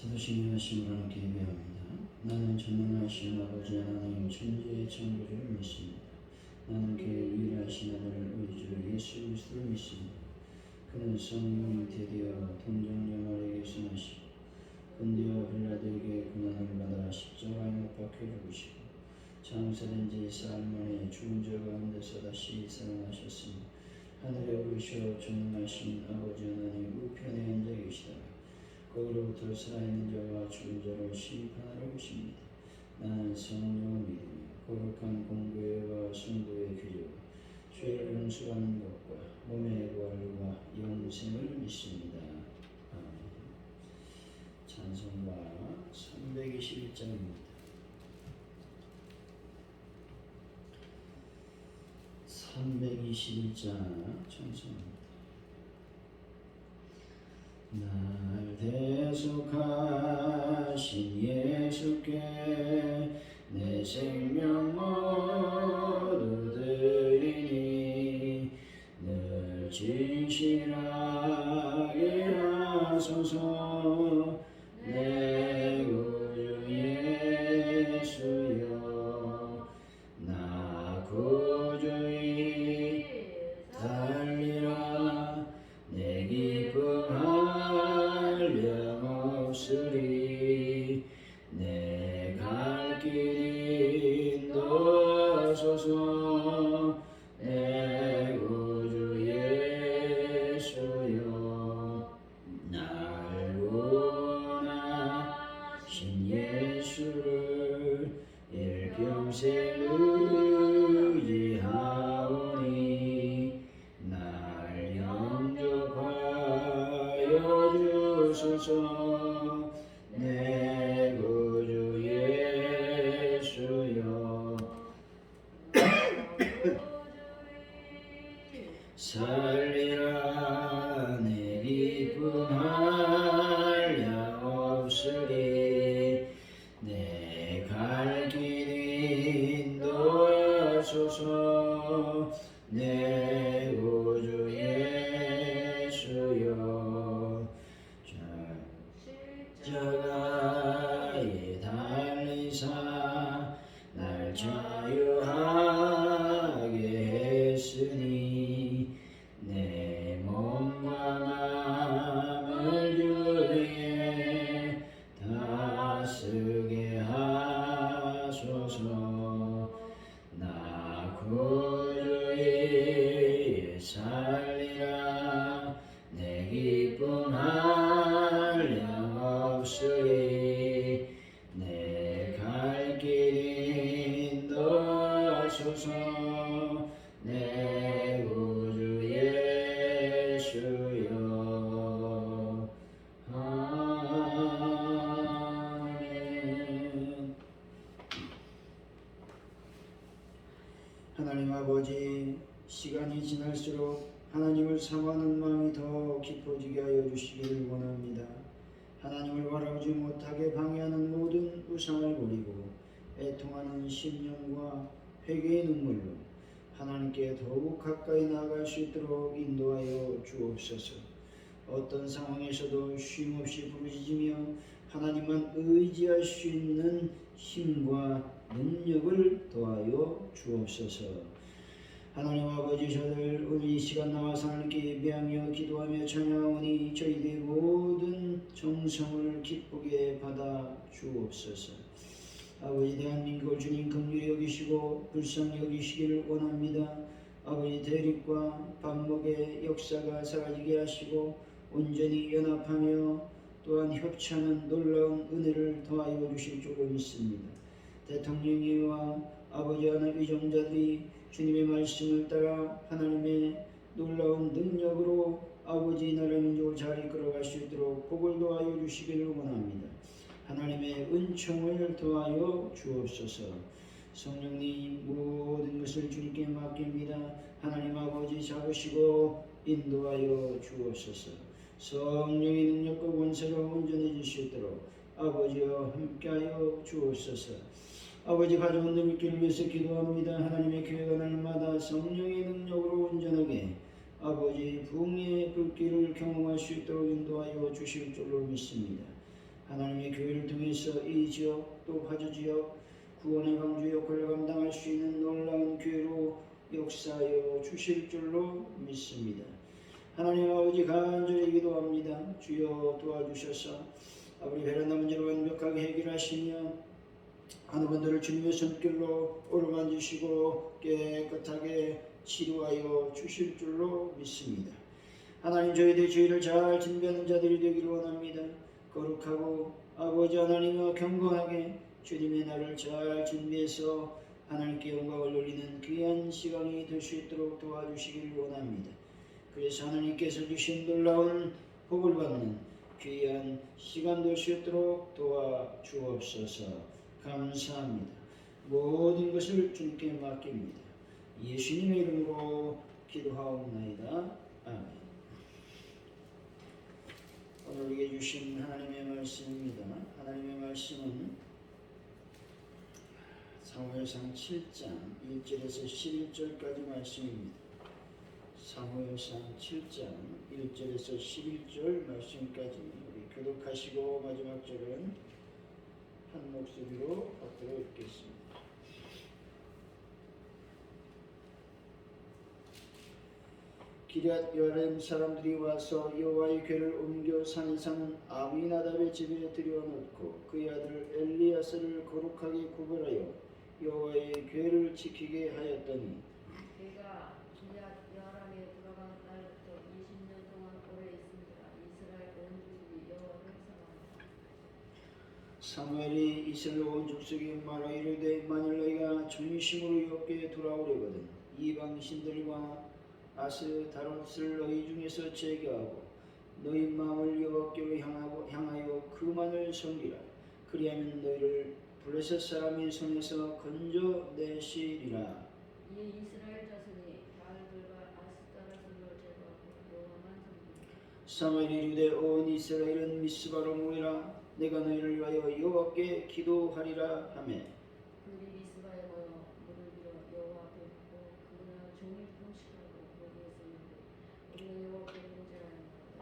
사도신이 하신 하나님께 예배합니다. 나는 전능하신 아버지 하나님 천지의 창조주를 믿습니다. 나는 그의 유일하신 아들 우리 주 예수 그리스도를 믿습니다. 그는 성령이 되되어 동정녀 마리아에게서 나시고 근대와 빌라도에게 고난을 받아 십자가에 못 박혀 죽으시고 장사된 지 사흘 만에 죽은 자 가운데서 다시 살아나셨으니 하늘에 오르셔 전능하신 아버지 하나님 우편에 앉아 계시다가 거기로부터 살아있는 자와 죽은 자를 심판하러 오십니다. 나는 성령을 믿으며 거룩한 공교회와 성도의 교제와 죄를 용서하는 것과 몸의 부활과 영생을 믿습니다. 아멘. 찬송가 321장입니다. 321장 찬송입니다. 날 대속하신 예수께 내 생명 모두 드리니 늘 진실하게 하소서. 내 구주 예수여 나 고주히 달리라. 내 기쁨 한량없으리. 내 갈 길 인도하소서. 내 구주 예수여 날 구원하신 예수를 일평생 의지하오니 날 영접하여 주소서. 내 구주 예수여 살리라. 내 기쁨 한량없으리. 내 갈 길 인도하소서. 내 구주 예수여 십자가에 달리사 날 자유하게 했으니 내 몸과 마음을 주에 다스게 하소서. 나 구주의 살리라. 내 기쁨 한량없으리. 내 갈 길 인도하소서. 내 구주 예수여 아멘. 하나님 아버지, 시간이 지날수록 하나님을 사모하는 마음이 더 깊어지게 하여 주시기를 원합니다. 하나님을 바라보지 못하게 방해하는 모든 우상을 버리고 애통하는 심령과 회개의 눈물로 하나님께 더욱 가까이 나아갈 수 있도록 인도하여 주옵소서. 어떤 상황에서도 쉼없이 부르짖으며 하나님만 의지할 수 있는 힘과 능력을 더하여 주옵소서. 하나님 아버지, 저들 오늘 이 시간 나와서 하나님께 예배하며 기도하며 찬양하오니 저희들의 모든 정성을 기쁘게 받아 주옵소서. 아버지, 대한민국을 주님 긍휼히 여기시고 불쌍히 여기시기를 원합니다. 아버지, 대립과 반목의 역사가 사라지게 하시고 온전히 연합하며 또한 협치하는 놀라운 은혜를 더하여 주실 줄로 믿습니다. 대통령이와 아버지 하나님 위정자들이 주님의 말씀을 따라 하나님의 놀라운 능력으로 아버지 나라 민족을 잘 이끌어갈 수 있도록 복을 더하여 주시기를 원합니다. 하나님의 은총을 더하여 주옵소서. 성령님 모든 것을 주님께 맡깁니다. 하나님 아버지 잡으시고 인도하여 주옵소서. 성령의 능력과 권세로 온전해질 수 있도록 아버지와 함께하여 주옵소서. 아버지, 가져온 능력을 위해서 기도합니다. 하나님의 교회가 날마다 성령의 능력으로 온전하게 아버지 부흥의 불길을 경험할 수 있도록 인도하여 주실 줄로 믿습니다. 하나님의 교회를 통해서 이 지역 또 파주 지역 구원의 방주 역할을 감당할 수 있는 놀라운 교회로 역사하여 주실 줄로 믿습니다. 하나님 아버지 간절히 기도합니다. 주여 도와주셔서 아버지 베란다 문제를 완벽하게 해결하시며 하는 분들을 주님의 손길로 어루만지시고 깨끗하게 치료하여 주실 줄로 믿습니다. 하나님 저희들 주의를 잘 준비하는 자들이 되기를 원합니다. 거룩하고 아버지 하나님과 경건하게 주님의 날을 잘 준비해서 하나님께 영광을 돌리는 귀한 시간이 될 수 있도록 도와주시기를 원합니다. 그래서 하나님께서 주신 놀라운 복을 받는 귀한 시간 될 수 있도록 도와주옵소서. 감사합니다. 모든 것을 주님께 맡깁니다. 예수님의 이름으로 기도하옵나이다. 아멘. 오늘 우리에게 주신 하나님의 말씀입니다. 하나님의 말씀은 사무엘상 7장 1절에서 11절까지 말씀입니다. 사무엘상 7장 1절에서 11절 말씀까지 우리 교독하시고 마지막 절은 한 목소리로 받들어 읽겠습니다. 기럇 여아림 사람들이 와서 여호와의 궤를 옮겨 산에 사는 아미나답의 집에 들여놓고 그의 아들 엘리야스를 거룩하게 구별하여 여호와의 궤를 지키게 하였더니 그가 기럇 여아람에 돌아간 날부터 20년 동안 오래 있으니라. 이스라엘 온 족속이 여호와를 사랑하니라. 사무엘이 이스라엘 온 족속에 말하 이르되 만일 너희가 전심으로 여호와께 돌아오려거든 이방 신들과 아스타롯을 너희 중에서 제거하고 너희 마음을 여호와께로 향하여 그만을 섬기라. 그리하면 너희를 블레셋 사람의 손에서 건져내시리라. 이에 이스라엘 자손이 바알들과 아스타롯을 제거하고 여호와만 섬기니라. 사무엘이 이르되 온 이스라엘은 미스바로 모이라. 내가 너희를 위하여 여호와께 기도하리라 하매 그들이 미스바에 모여 물을 빌어 여호와 앞에 붓고 그날 종일 금식하고 거기에서 이르되 우리가 여호와께 범죄하였나이다.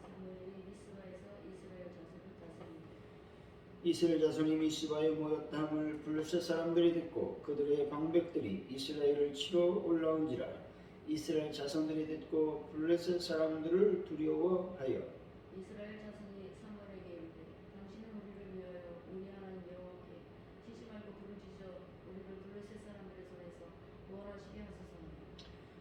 사무엘이 미스바에서 이스라엘 자손을 다스리니라. 이스라엘 자손이 미스바에 모였다 함을 블레셋 사람들이 듣고 그들의 방백들이 이스라엘을 치러 올라온지라. 이스라엘 자손들이 듣고 블레셋 사람들을 두려워하여 이스라엘 자손이 사무엘에게 이르되 당신은 우리를 위하여 우리 하나님 여호와께 치지 말고 부르짖어 우리를 블레셋 사람들의 손에서 구원하시게 하소서.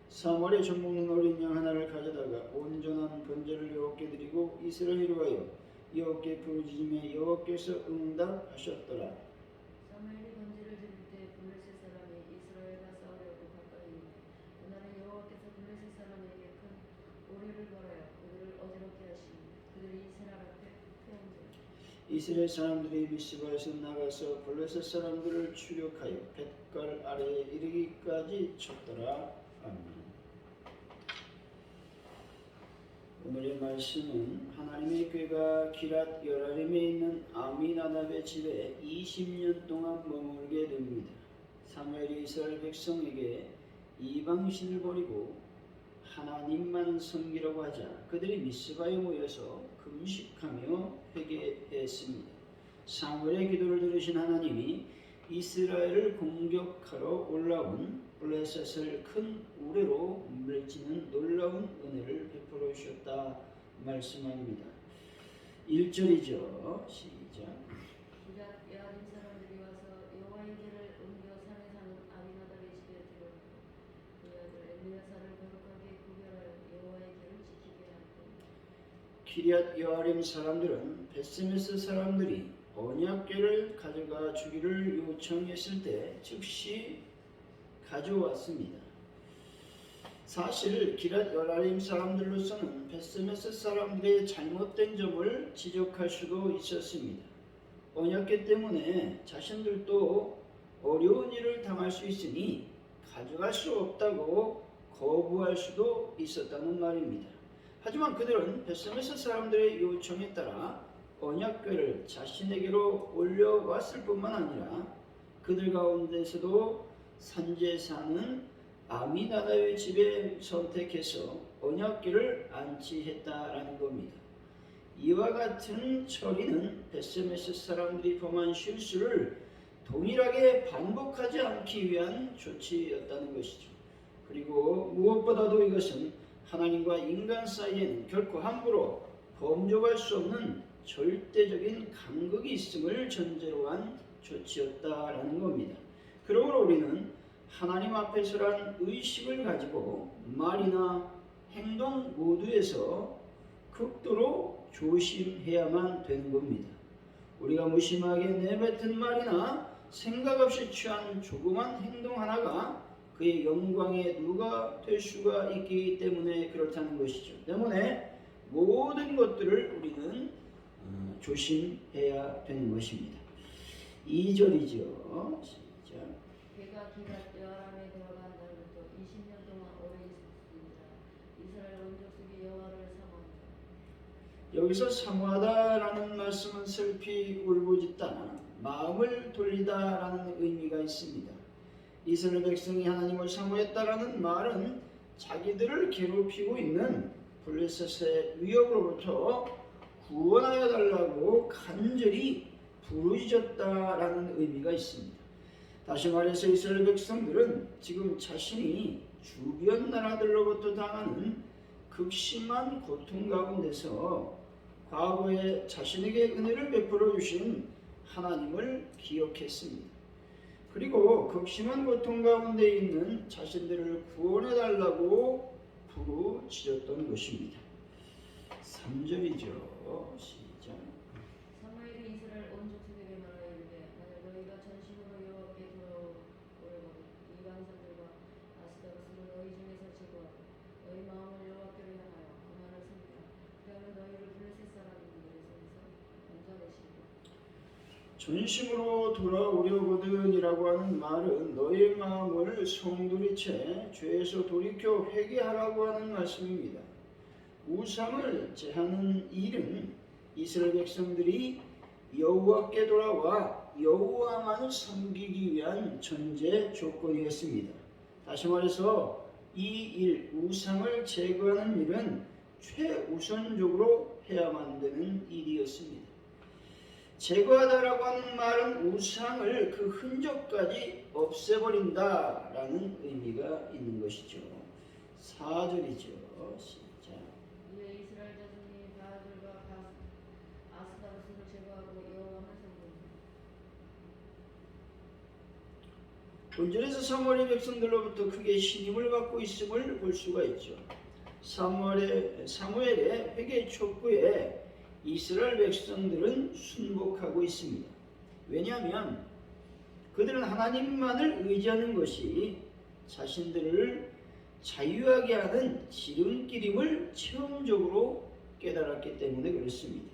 사무엘의 젖먹는 어린 양 하나를 가져다가 온전한 번제를 여호와께 드리고 이스라엘을 위하여 여호와께 부르짖음에 여호와께서 응답하셨더라. 사무엘이 번제를 드릴 때 블레셋 사람이 이스라엘과 싸우려고 가까이 이르되 그날에 여호와께서 블레셋 사람에게 큰 오류를 벌하여 그들을 어지럽게 하시니 그들이 이스라엘 앞에 패한지라. 이스라엘 사람들이 미스바에서 나가서 블레셋 사람들을 추격하여 뱃갈 아래에 이르기까지 쳤더라. 아멘. 오늘의 말씀은 하나님의 궤가 기럇 여아림에 있는 아미나답의 집에 20년 동안 머물게 됩니다. 사무엘이 이스라엘 백성에게 이방신을 버리고 하나님만 섬기라고 하자 그들이 미스바에 모여서 금식하며 회개했습니다. 사무엘의 기도를 들으신 하나님이 이스라엘을 공격하러 올라온 블레셋을 큰 우레로 물리치는 놀라운 은혜를 베풀어 주셨다 말씀합니다. 1절이죠. 시작. 기럇 여아림 사람들이 와서 여호와의 궤를 옮겨 산에 사는 아미나답의 집에 들여놓고 그의 아들 엘리야사를 거룩하게 구별하여 여호와의 궤를 지키게 하였더니 기럇 여아림 사람들은 베스메스 사람들이 언약궤를 가져가 주기를 요청했을 때 즉시 가져왔습니다. 사실 기럇 여아림 사람들로서는 베스메스 사람들의 잘못된 점을 지적할 수도 있었습니다. 언약궤 때문에 자신들도 어려운 일을 당할 수 있으니 가져갈 수 없다고 거부할 수도 있었다는 말입니다. 하지만 그들은 베스메스 사람들의 요청에 따라 언약궤를 자신에게로 올려왔을 뿐만 아니라 그들 가운데서도 산지에 사는 아미나답의 집에 선택해서 언약궤를 안치했다라는 겁니다. 이와 같은 처리는 베세메스 사람들이 범한 실수를 동일하게 반복하지 않기 위한 조치였다는 것이죠. 그리고 무엇보다도 이것은 하나님과 인간 사이에는 결코 함부로 범접할 수 없는 절대적인 간극이 있음을 전제로 한 조치였다라는 겁니다. 그러므로 우리는 하나님 앞에서란 의식을 가지고 말이나 행동 모두에서 극도로 조심해야만 되는 겁니다. 우리가 무심하게 내뱉은 말이나 생각 없이 취한 조그만 행동 하나가 그의 영광에 누가 될 수가 있기 때문에 그렇다는 것이죠. 때문에 모든 것들을 우리는 조심해야 되는 것입니다. 2절이죠. 시작. 그가 기랏 여아람에 들어간 날부터 20년 동안 오래 있었습니다. 이스라엘 원족 속에 여호와를 사모한다. 여기서 사모하다라는 말씀은 슬피 울부짖다, 마음을 돌리다라는 의미가 있습니다. 이스라엘 백성이 하나님을 사모했다라는 말은 자기들을 괴롭히고 있는 블레셋의 위협으로부터 구원하여 달라고 간절히 부르짖었다라는 의미가 있습니다. 다시 말해서 이스라엘 백성들은 지금 자신이 주변 나라들로부터 당하는 극심한 고통 가운데서 과거에 자신에게 은혜를 베풀어 주신 하나님을 기억했습니다. 그리고 극심한 고통 가운데 있는 자신들을 구원해 달라고 부르짖었던 것입니다. 3절이죠. 시작. 사무엘이 이스라엘 온 족속에게 말하여 이르되 만약 너희가 전심으로 여호와께 돌아오려거든 이방산들과 아스타로스를 너희 중에서 제거하고 너희 마음을 여호와께로 향하여 그만을 섬기라. 그러면 너희를 블레셋 사람들의 손에서 건져내시리라. 전심으로 돌아오려거든이라고 하는 말은 너의 마음을 송두리째 죄에서 돌이켜 회개하라고 하는 말씀입니다. 우상을 제하는 일은 이스라엘 백성들이 여호와께 돌아와 여호와만을 섬기기 위한 전제 조건이었습니다. 다시 말해서 이 일, 우상을 제거하는 일은 최우선적으로 해야만 되는 일이었습니다. 제거하다라고 하는 말은 우상을 그 흔적까지 없애버린다라는 의미가 있는 것이죠. 4절이죠. 시작. 이에 이스라엘 자손이 바알들과 아스타로스를 제거하고 여호와만 섬긴다. 본절에서 사무엘의 백성들로부터 크게 신임을 받고 있음을 볼 수가 있죠. 사무엘의 회개 촉구에 이스라엘 백성들은 순복하고 있습니다. 왜냐하면 그들은 하나님만을 의지하는 것이 자신들을 자유하게 하는 지름길임을 체험적으로 깨달았기 때문에 그렇습니다.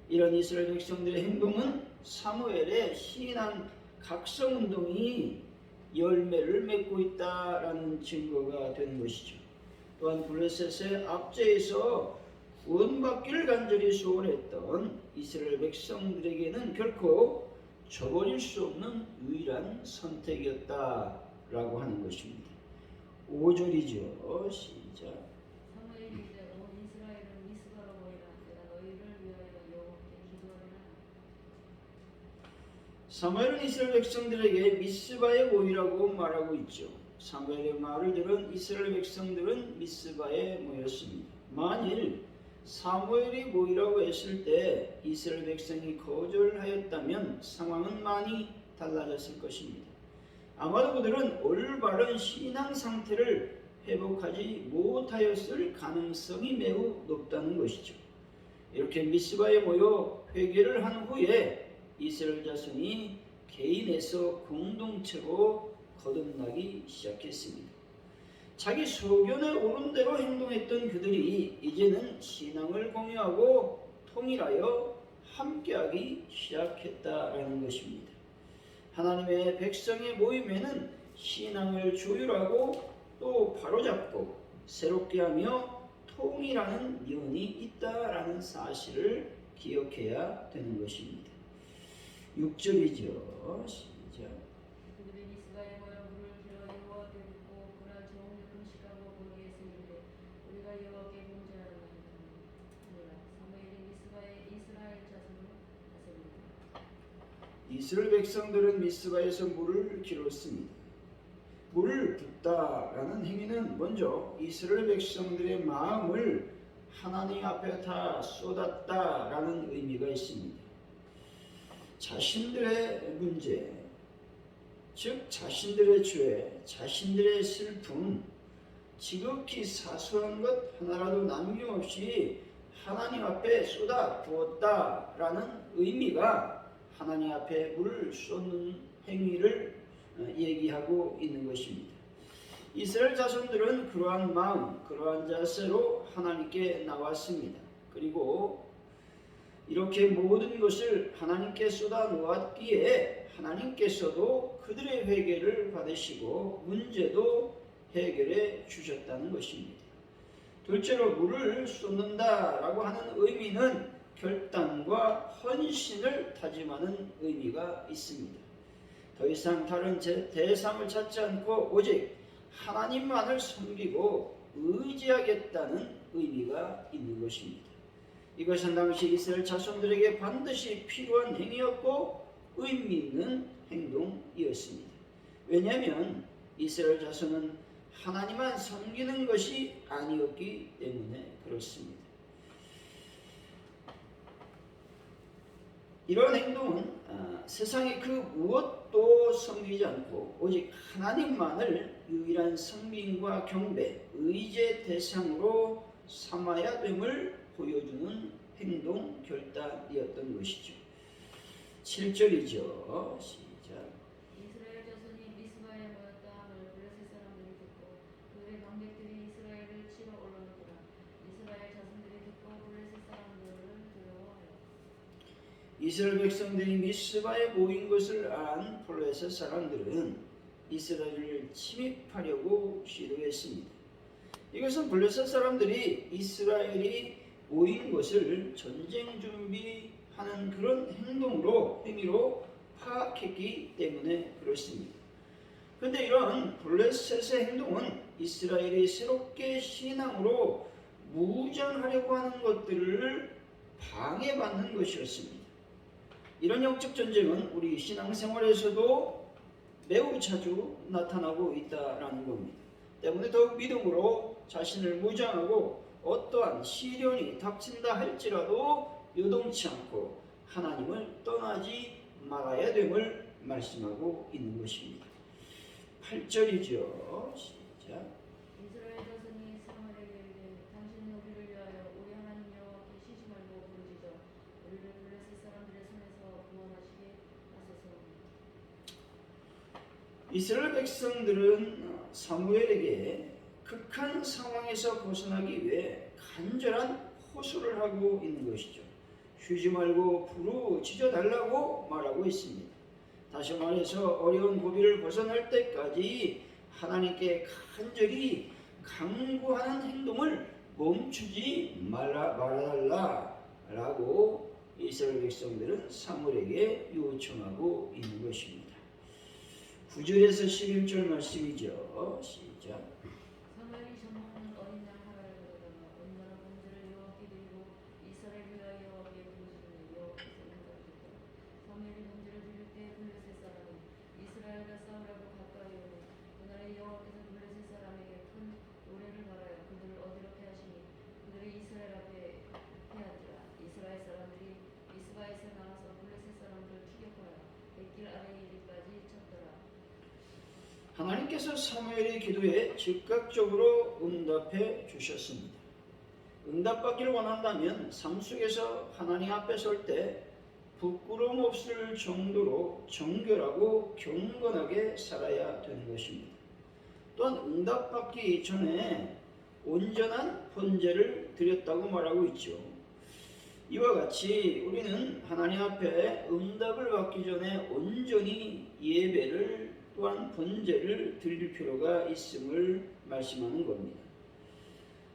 이런 이스라엘 백성들의 행동은 사무엘의 신앙 각성운동이 열매를 맺고 있다라는 증거가 되는 것이죠. 또한 블레셋의 압제에서 구원받기를 간절히 소원했던 이스라엘 백성들에게는 결코 저버릴 수 없는 유일한 선택이었다라고 하는 것입니다. 5절이죠. 시작. 사무엘이 이르되 온 이스라엘은 미스바로 모이라. 내가 너희를 위하여 여호와께 기도하리라. 사무엘은 이스라엘 백성들에게 미스바에 모이라고 말하고 있죠. 사무엘의 말을 들은 이스라엘 백성들은 미스바에 모였습니다. 만일 사무엘이 모이라고 했을 때 이스라엘 백성이 거절하였다면 상황은 많이 달라졌을 것입니다. 아마도 그들은 올바른 신앙 상태를 회복하지 못하였을 가능성이 매우 높다는 것이죠. 이렇게 미스바에 모여 회개를 한 후에 이스라엘 자손이 개인에서 공동체로 거듭나기 시작했습니다. 자기 소견에 오른 대로 행동했던 그들이 이제는 신앙을 공유하고 통일하여 함께하기 시작했다라는 것입니다. 하나님의 백성의 모임에는 신앙을 조율하고 또 바로잡고 새롭게 하며 통일하는 면이 있다라는 사실을 기억해야 되는 것입니다. 6절이죠. 시작. 그들이 미스바에 모여 물을 길어 여호와께 붓고 그날 종일 금식하고 거기에서 이르되 우리가 여호와께 범죄하였나이다. 사무엘이 미스바에 이스라엘 백성들은 미스바에서 물을 길었습니다. 물을 붓다라는 행위는 먼저 이스라엘 백성들의 마음을 하나님 앞에 다 쏟았다라는 의미가 있습니다. 자신들의 문제, 즉 자신들의 죄, 자신들의 슬픔, 지극히 사소한 것 하나라도 남김없이 하나님 앞에 쏟아 부었다라는 의미가 하나님 앞에 물을 쏟는 행위를 얘기하고 있는 것입니다. 이스라엘 자손들은 그러한 마음, 그러한 자세로 하나님께 나왔습니다. 그리고 이렇게 모든 것을 하나님께 쏟아 놓았기에 하나님께서도 그들의 회개를 받으시고 문제도 해결해 주셨다는 것입니다. 둘째로 물을 쏟는다라고 하는 의미는 결단과 헌신을 다짐하는 의미가 있습니다. 더 이상 다른 대상을 찾지 않고 오직 하나님만을 섬기고 의지하겠다는 의미가 있는 것입니다. 이것은 당시 이스라엘 자손들에게 반드시 필요한 행위였고 의미 있는 행동이었습니다. 왜냐하면 이스라엘 자손은 하나님만 섬기는 것이 아니었기 때문에 그렇습니다. 이런 행동은 세상의 그 무엇도 섬기지 않고 오직 하나님만을 유일한 섬김과 경배, 의지의 대상으로 삼아야 됨을 보여주는 행동 결단이었던 것이죠. 7절이죠. 시작. 이스라엘 자손이 미스바에 모였다 함을 블레셋 사람들이 듣고 그들의 방백들이 이스라엘을 치러 올라오더라. 이스라엘 자손들이 듣고 블레셋 사람들을 두려워하여 이스라엘 백성들이 미스바에 모인 것을 안 블레셋 사람들은 이스라엘을 침입하려고 시도했습니다. 이것은 블레셋 사람들이 이스라엘이 모인 것을 전쟁 준비하는 그런 행위로 파악했기 때문에 그렇습니다. 그런데 이런 블레셋의 행동은 이스라엘이 새롭게 신앙으로 무장하려고 하는 것들을 방해받는 것이었습니다. 이런 영적 전쟁은 우리 신앙생활에서도 매우 자주 나타나고 있다라는 겁니다. 때문에 더욱 믿음으로 자신을 무장하고 어떠한 시련이 닥친다 할지라도 요동치 않고 하나님을 떠나지 말아야 됨을 말씀하고 있는 것입니다. 8절이죠. 시작. 이스라엘 자손이 사무엘에게 이르되 당신이 우리를 위하여 우리 하나님 여호와께 쉬지 말고 부르짖어 우리를 블레셋 사람들의 손에서 구원하시게 하소서. 이스라엘 백성들은 사무엘에게 극한 상황에서 벗어나기 위해 간절한 호소를 하고 있는 것이죠. 쉬지 말고 부르짖어 달라고 말하고 있습니다. 다시 말해서 어려운 고비를 벗어날 때까지 하나님께 간절히 강구하는 행동을 멈추지 말아달라라고 이스라엘 백성들은 사무엘에게 요청하고 있는 것입니다. 9절에서 11절 말씀이죠. 시작. 사무엘이 전하는 어린 양 하나를 가져다가 온전한 번제를 여호와께 드리고 이스라엘 위하여 여호와께 부르짖으니 여호와께서 응답하셨더라. 사무엘이 번제를 드릴 때 블레셋 사람이 이스라엘과 싸우라고 가까이 오니 그날에 여호와께서 블레셋 사람에게 큰 노래를 말하여 그들을 어지럽게 하시니 그들이 이스라엘 앞에 패하니라. 이스라엘 사람들이 미스바에서 나와서 블레셋 사람들을 추격하여 백길 아래 이르기까지 쳤더라. 하나님께서 사무엘의 기도에 즉각적으로 응답해 주셨습니다. 응답받기를 원한다면 삶 속에서 하나님 앞에 설 때 부끄러움 없을 정도로 정결하고 경건하게 살아야 되는 것입니다. 또한 응답받기 전에 온전한 번제를 드렸다고 말하고 있죠. 이와 같이 우리는 하나님 앞에 응답을 받기 전에 온전히 예배를 또한 번제를 드릴 필요가 있음을 말씀하는 겁니다.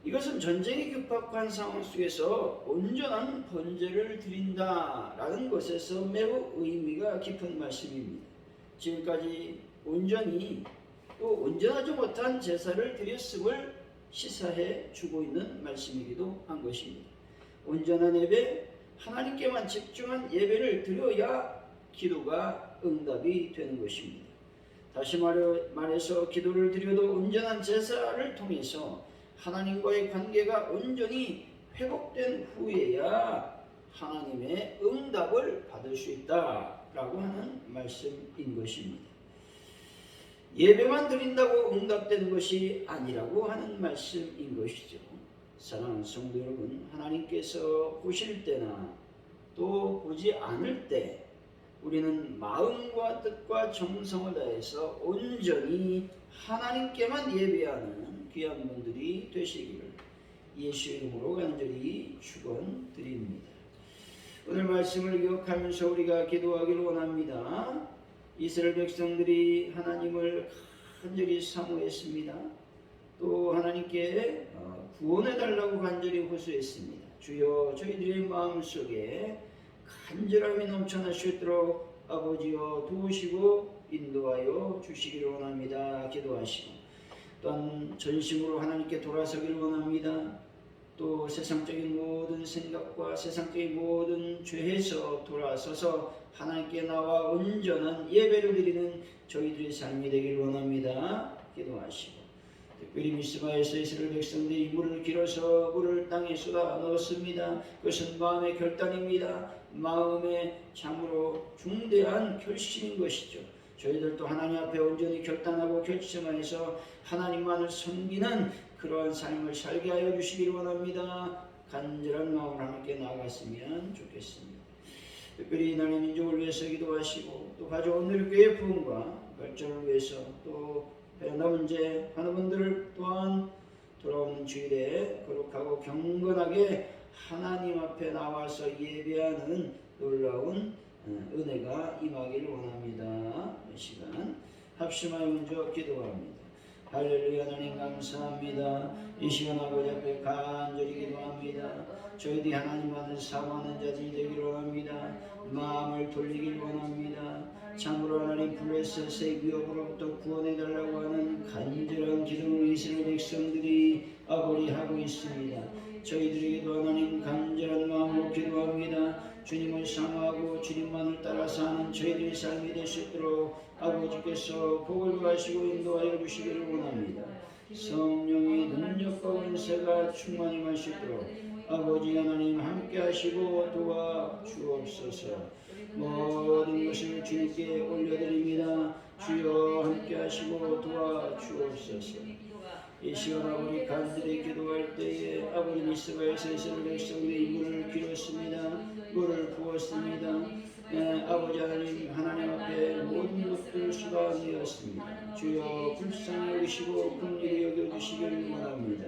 이것은 전쟁이 급박한 상황 속에서 온전한 번제를 드린다라는 것에서 매우 의미가 깊은 말씀입니다. 지금까지 온전히 또 온전하지 못한 제사를 드렸음을 시사해 주고 있는 말씀이기도 한 것입니다. 온전한 예배, 하나님께만 집중한 예배를 드려야 기도가 응답이 되는 것입니다. 다시 말해서 기도를 드려도 온전한 제사를 통해서 하나님과의 관계가 온전히 회복된 후에야 하나님의 응답을 받을 수 있다라고 하는 말씀인 것입니다. 예배만 드린다고 응답되는 것이 아니라고 하는 말씀인 것이죠. 사랑하는 성도 여러분, 하나님께서 보실 때나 또 보지 않을 때 우리는 마음과 뜻과 정성을 다해서 온전히 하나님께만 예배하는 귀한 분들이 되시기를 예수의 이름으로 간절히 축원드립니다. 오늘 말씀을 기억하면서 우리가 기도하기를 원합니다. 이스라엘 백성들이 하나님을 간절히 사모했습니다. 또 하나님께 구원해달라고 간절히 호소했습니다. 주여 저희들의 마음속에 간절함이 넘쳐날 수 있도록 아버지여 도우시고 인도하여 주시기를 원합니다. 기도하시고 또한 전심으로 하나님께 돌아서기를 원합니다. 또 세상적인 모든 생각과 세상적인 모든 죄에서 돌아서서 하나님께 나와 온전한 예배를 드리는 저희들의 삶이 되기를 원합니다. 기도하시고 특별히 미스바에서 이스라엘 백성들이 물을 길어서 물을 땅에 쏟아 넣었습니다. 그것은 마음의 결단입니다. 마음의 참으로 중대한 결심인 것이죠. 저희들도 하나님 앞에 온전히 결단하고 결심하여서 하나님만을 섬기는 그러한 삶을 살게 하여 주시기를 원합니다. 간절한 마음으로 하나님께 나아갔으면 좋겠습니다. 특별히 나의 민족을 위해서 기도하시고 또 가져온 우리 교회 부흥과 발전을 위해서 또 남은 죄 하는 분들을 또한 돌아오는 주일에 거룩하고 경건하게 하나님 앞에 나와서 예배하는 놀라운 은혜가 임하기를 원합니다. 이 시간 합심하여 먼저 기도합니다. 할렐루야. 하나님 감사합니다. 이 시간 아버지 앞에 간절히 기도합니다. 저희들이 하나님만을 사모하는 자들이 되기를 원합니다. 마음을 돌리기를 원합니다. 참으로 하나님 블레셋의 위협으로부터 구원해달라고 하는 간절한 기도를 이스라엘 백성들이 아버지 하고 있습니다. 저희들에게도 하나님 간절한 마음으로 기도합니다. 주님을 사모하고 주님만을 따라 사는 저희들의 삶이 될 수 있도록 아버지께서 복을 구하시고 인도하여 주시기를 원합니다. 성령의 능력과 은혜가 충만히 마시도록 아버지 하나님 함께 하시고 도와주옵소서. 모든 것을 주님께 올려드립니다. 주여 함께 하시고 도와주옵소서. 이 시간 아버지 간절히 기도할 때에 아버지 미스바에서 이스라엘 백성들이 물을 길었습니다. 물을 부었습니다. 아버지 하나님 앞에 모든 것들을 쏟아내었습니다. 주여 불쌍히 여기시고 긍휼히 여겨주시기를 원합니다.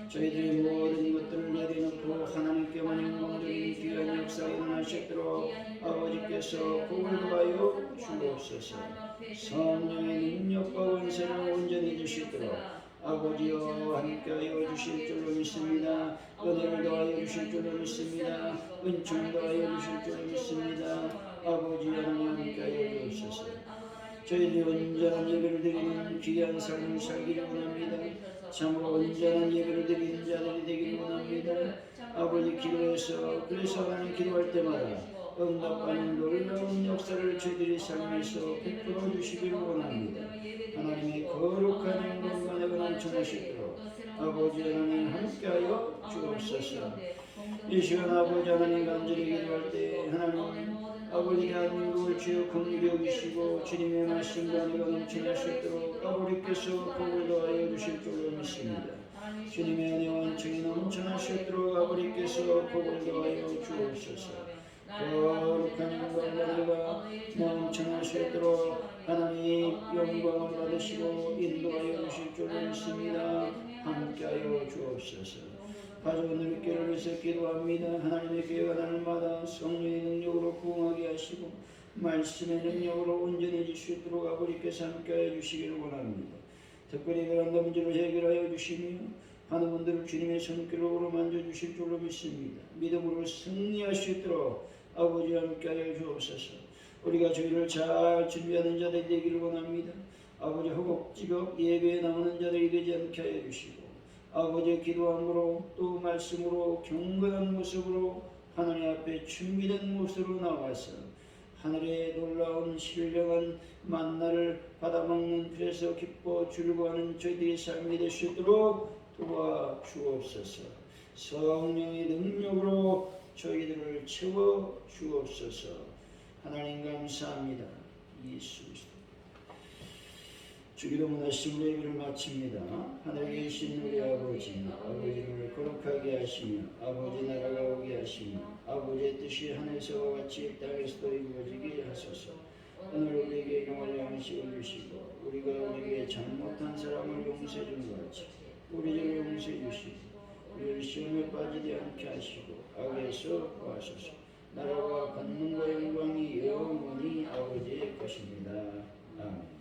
저희들의 모든 것들을 내려놓고 하나님께만 영광드리는 귀한 역사가 일어나시도록 아버지께서 복을 더하여 주옵소서. 성령의 능력과 권세를 온전히 주시도록 아버지여 함께하여 주실 줄로 믿습니다. 은혜를 더하여 주실 줄로 믿습니다. 은총을 더하여 주실 줄로 믿습니다. 아버지 하나님 함께하여 주옵소서. 저희들이 온전한 예배를 드리는 귀한 삶을 살기를 원합니다. 참으로 온전한 예배를 드리는 자들이 되기를 원합니다. 아버지 기도해서 그래서 하나님 기도할 때마다 응답하는 놀라운 역사를 저희들의 삶에서 베풀어 주시기를 원합니다. 하나님의 거룩한 영광과 내가 넘쳐나시도록 아버지 하나님 함께하여 주옵소서. 이 시간 아버지 하나님 간절히 기도할 때 하나님 아버지 대한민국을 주여 긍휼히 여기시고 주님의 말씀과 내가 넘쳐날 수 있도록 아버지께서 복을 더하여 주실 줄로 믿습니다. 주님의 은혜와 은총이 넘쳐날 수 있도록 아버지께서 복을 더하여 주옵소서. 거룩한 영광과 내가 넘쳐날 수 있도록 하나님 영광을 받으시고 인도하여 주실 줄로 믿습니다. 함께하여 주옵소서. 가져온 우리 교회를 위해서 기도합니다. 하나님의 교회가 날마다 성령의 능력으로 부흥하게 하시고 말씀의 능력으로 온전해질 수 있도록 아버지께서 함께하여 주시기를 원합니다. 특별히 베란다 문제를 해결하여 주시며 하는 분들을 주님의 손길로 만져주실 줄로 믿습니다. 믿음으로 승리할 수 있도록 아버지 함께하여 주옵소서. 우리가 주일을 잘 준비하는 자들이 되기를 원합니다. 아버지 허겁지겁 예배에 나오는 자들이 되지 않게 하여 주시고 아버지의 기도함으로 또 말씀으로 경건한 모습으로 하나님 앞에 준비된 모습으로 나와서 하늘의 놀라운 신령한 만나를 받아먹는 그래서 기뻐 즐거워하는 저희들의 삶이 될 수 있도록 도와주옵소서. 성령의 능력으로 저희들을 채워 주옵소서. 하나님 감사합니다. 예수 그리스도. 주기도문 하시므로 예배를 마칩니다. 하늘에 계신 우리 아버지, 아버지를 거룩하게 하시며 아버지 나라가 오게 하시며 아버지의 뜻이 하늘에서와 같이 땅에서도 이루어지게 하소서. 오늘 우리에게 일용할 양식을 주시고 우리가 우리에게 잘못한 사람을 용서해 준 것 같이 우리를 용서해 주시고 우리를 시험에 빠지지 않게 하시고 악에서 구하소서. 나라와 권능과 영광이 영원히 아버지의 것입니다. 아멘.